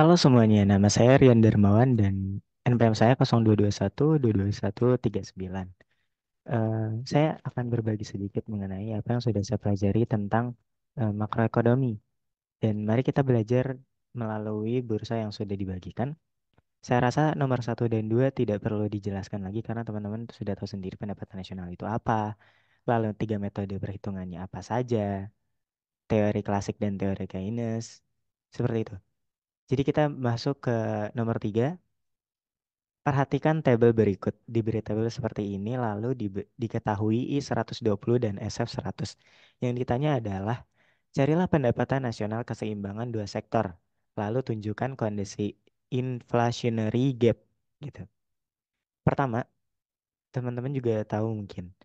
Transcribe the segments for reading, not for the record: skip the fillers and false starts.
Halo semuanya, nama saya Rian Darmawan dan NPM saya 0221222139. Saya akan berbagi sedikit mengenai apa yang sudah saya pelajari tentang makroekonomi. Dan mari kita belajar melalui bursa yang sudah dibagikan. Saya rasa nomor satu dan dua tidak perlu dijelaskan lagi karena teman-teman sudah tahu sendiri pendapatan nasional itu apa. Lalu tiga metode perhitungannya apa saja, teori klasik dan teori Keynes, seperti itu. Jadi kita masuk ke nomor tiga. Perhatikan tabel berikut. Diberi tabel seperti ini, lalu diketahui I120 dan SF100. Yang ditanya adalah, carilah pendapatan nasional keseimbangan dua sektor. Lalu tunjukkan kondisi inflationary gap. Gitu. Pertama, teman-teman juga tahu mungkin.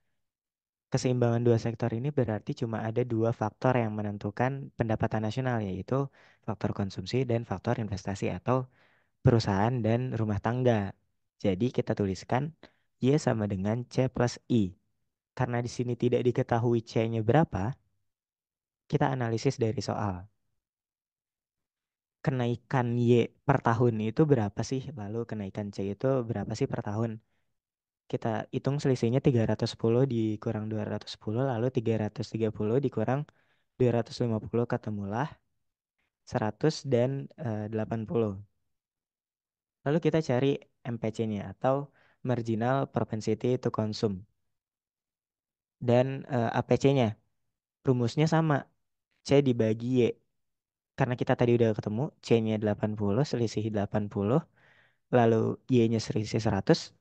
Keseimbangan dua sektor ini berarti cuma ada dua faktor yang menentukan pendapatan nasional, yaitu faktor konsumsi dan faktor investasi atau perusahaan dan rumah tangga. Jadi kita tuliskan Y sama dengan C plus I. Karena di sini tidak diketahui C-nya berapa, kita analisis dari soal. Kenaikan Y per tahun itu berapa sih? Lalu kenaikan C itu berapa sih per tahun? Kita hitung selisihnya 310 dikurang 210, lalu 330 dikurang 250 ketemulah 100 dan 80. Lalu kita cari MPC-nya atau marginal propensity to consume. Dan APC-nya, rumusnya sama. C dibagi Y. Karena kita tadi udah ketemu, C-nya 80, selisih 80, lalu Y-nya selisih 100,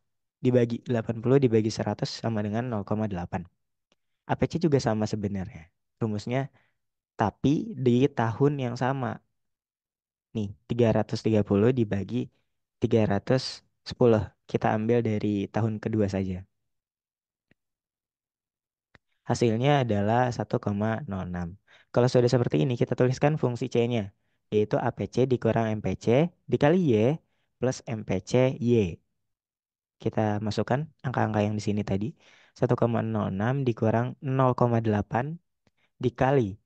dibagi 80 dibagi 100 sama dengan 0,8. APC juga sama sebenarnya. Rumusnya, tapi di tahun yang sama. Nih, 330 dibagi 310. Kita ambil dari tahun kedua saja. Hasilnya adalah 1,06. Kalau sudah seperti ini, kita tuliskan fungsi C-nya, yaitu APC dikurang MPC dikali Y plus MPC Y. Kita masukkan angka-angka yang di sini tadi. 1,06 dikurang 0,8 dikali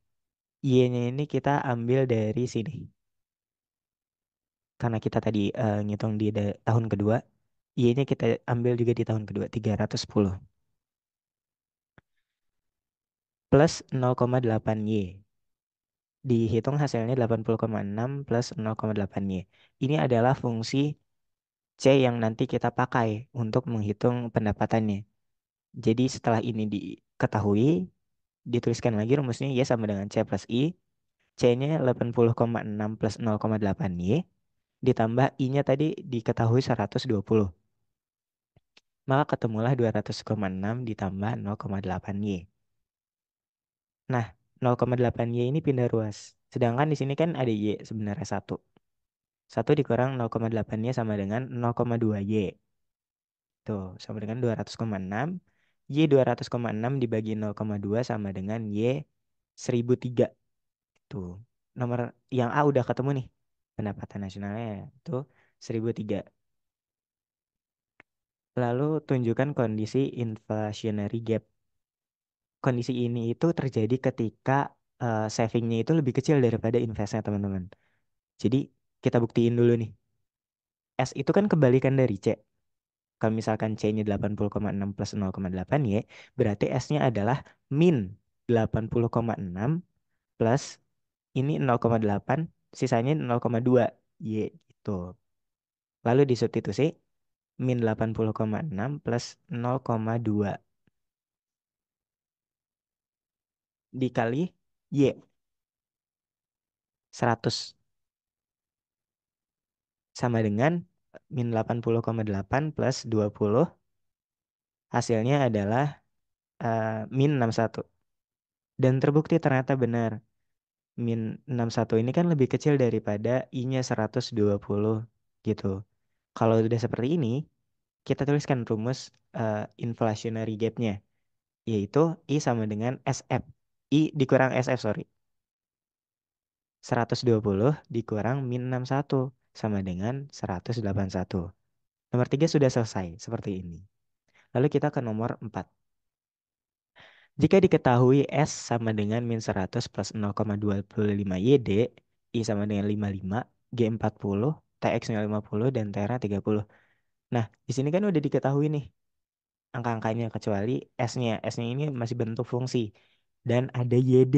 Y-nya ini kita ambil dari sini. Karena kita tadi ngitung di tahun kedua, Y-nya kita ambil juga di tahun kedua, 310. Plus 0,8 Y. Dihitung hasilnya 80,6 plus 0,8 Y. Ini adalah fungsi C yang nanti kita pakai untuk menghitung pendapatannya. Jadi setelah ini diketahui, dituliskan lagi rumusnya Y sama dengan C plus I. C-nya 80,6 plus 0,8 Y. Ditambah I-nya tadi diketahui 120. Maka ketemulah 200,6 ditambah 0,8 Y. Nah, 0,8 Y ini pindah ruas. Sedangkan di sini kan ada Y sebenarnya satu. Satu dikurang 0,8-nya sama dengan 0,2 Y. Tuh, sama dengan 200,6. Y 200,6 dibagi 0,2 sama dengan Y 1003. Tuh, nomor yang A udah ketemu nih. Pendapatan nasionalnya itu 1003. Lalu tunjukkan kondisi inflationary gap. Kondisi ini itu terjadi ketika savingnya itu lebih kecil daripada investnya teman-teman. Jadi kita buktiin dulu nih. S itu kan kebalikan dari C. Kalau misalkan C-nya 80,6 plus 0,8 Y, berarti S-nya adalah min 80,6 plus ini 0,8, sisanya 0,2 Y gitu. Lalu disubstitusi min 80,6 plus 0,2 dikali Y 100 sama dengan min 80,8 plus 20, hasilnya adalah min 61. Dan terbukti ternyata benar. Min 61 ini kan lebih kecil daripada I-nya 120 gitu. Kalau udah seperti ini, kita tuliskan rumus inflationary gap-nya, yaitu I sama dengan SF. I dikurang SF, sorry. 120 dikurang min 61 sama dengan 181. Nomor 3 sudah selesai, seperti ini. Lalu kita ke nomor 4. Jika diketahui S sama dengan min 100 plus 0,25 YD, I sama dengan 55, G40, TX-nya 50, dan Tera 30. Nah, di sini kan udah diketahui nih angka-angkanya kecuali S-nya. S-nya ini masih bentuk fungsi. Dan ada YD.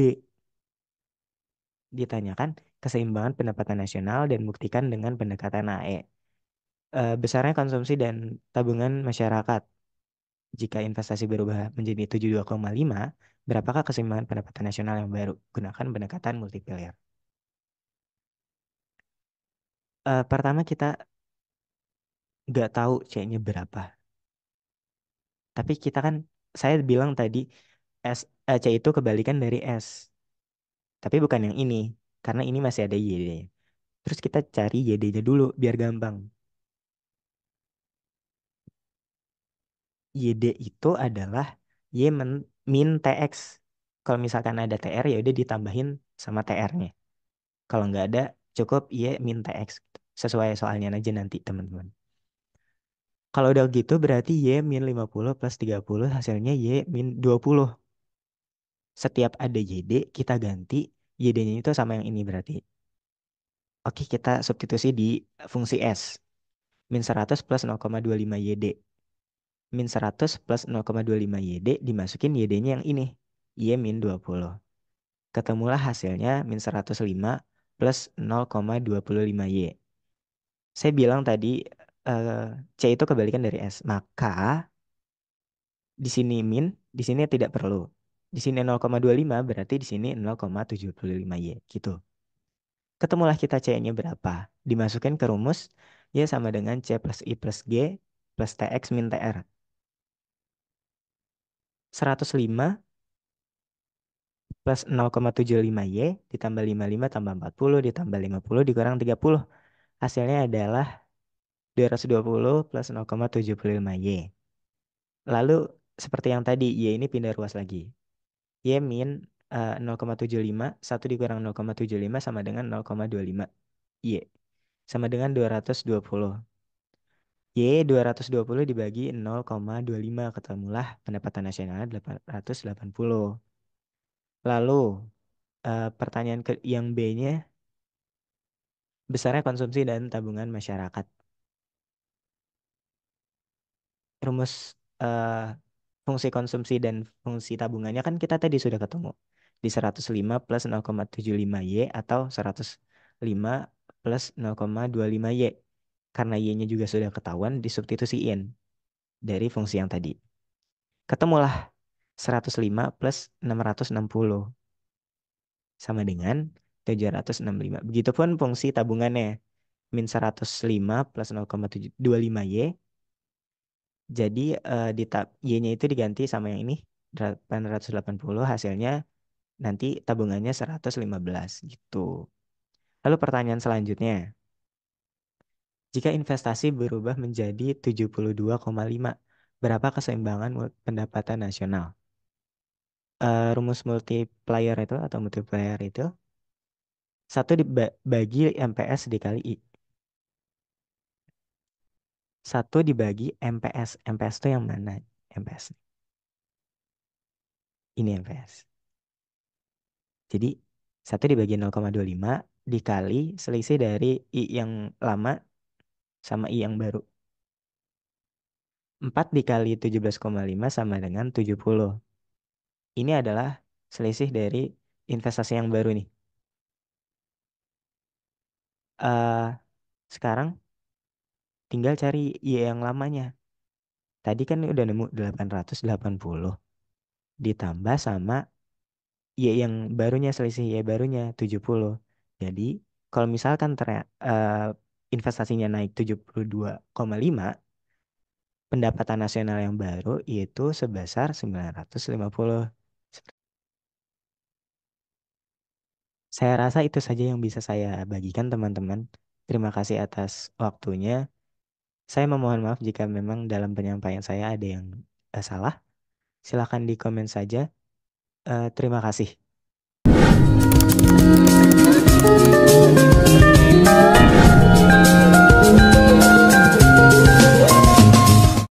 Ditanyakan keseimbangan pendapatan nasional dan buktikan dengan pendekatan AE. Besarnya konsumsi dan tabungan masyarakat. Jika investasi berubah menjadi 72,5, berapakah keseimbangan pendapatan nasional yang baru? Gunakan pendekatan multiplier. Pertama kita nggak tahu C-nya berapa. Tapi kita kan, saya bilang tadi, C itu kebalikan dari S. Tapi bukan yang ini. Karena ini masih ada YD. Terus kita cari YD-nya dulu biar gampang. YD itu adalah Y min TX. Kalau misalkan ada TR ya udah ditambahin sama TR-nya. Kalau nggak ada cukup Y min TX. Sesuai soalnya aja nanti teman-teman. Kalau udah gitu berarti Y min 50 plus 30 hasilnya Y min 20. Setiap ada YD kita ganti YD-nya itu sama yang ini berarti. Oke, kita substitusi di fungsi S. Min 100 plus 0,25 YD. Min 100 plus 0,25 YD dimasukin YD-nya yang ini. Y min 20. Ketemulah hasilnya min 105 plus 0,25 Y. Saya bilang tadi eh, C itu kebalikan dari S. Maka di sini min, di sini tidak perlu. Di sini 0,25 berarti di sini 0,75 Y gitu. Ketemulah kita C-nya berapa. Dimasukin ke rumus Y sama dengan C plus I plus G plus TX min TR. 105 plus 0,75 Y ditambah 55 tambah 40 ditambah 50 dikurang 30. Hasilnya adalah 220 plus 0,75 Y. Lalu seperti yang tadi, Y ini pindah ruas lagi. Y min 0,75, 1 dikurang 0,75 sama dengan 0,25 Y. Sama dengan 220. Y 220 dibagi 0,25 ketemulah pendapatan nasional 880. Lalu pertanyaan yang B-nya besarnya konsumsi dan tabungan masyarakat. Rumus eh, fungsi konsumsi dan fungsi tabungannya kan kita tadi sudah ketemu. Di 105 plus 0,75 Y atau 105 plus 0,25 Y. Karena Y-nya juga sudah ketahuan, disubstitusiin dari fungsi yang tadi. Ketemulah 105 plus 660 sama dengan 765. Begitupun fungsi tabungannya. Min 105 plus 0,25 Y. Jadi di tab Y-nya itu diganti sama yang ini 880 hasilnya nanti tabungannya 115 gitu. Lalu pertanyaan selanjutnya, jika investasi berubah menjadi 72,5, berapa keseimbangan pendapatan nasional? Rumus multiplier itu atau multiplier itu satu dibagi MPS dikali I. Satu dibagi MPS. MPS itu yang mana? MPS. Ini MPS. Jadi satu dibagi 0,25 dikali selisih dari I yang lama sama I yang baru. 4 dikali 17,5 sama dengan 70. Ini adalah selisih dari investasi yang baru nih. eh Sekarang tinggal cari Y yang lamanya. Tadi kan udah nemu 880 ditambah sama Y yang barunya, selisih Y barunya 70. Jadi kalau misalkan investasinya naik 72,5, pendapatan nasional yang baru itu sebesar 950. Saya rasa itu saja yang bisa saya bagikan teman-teman. Terima kasih atas waktunya. Saya memohon maaf jika memang dalam penyampaian saya ada yang salah. Silahkan di komen saja. Terima kasih.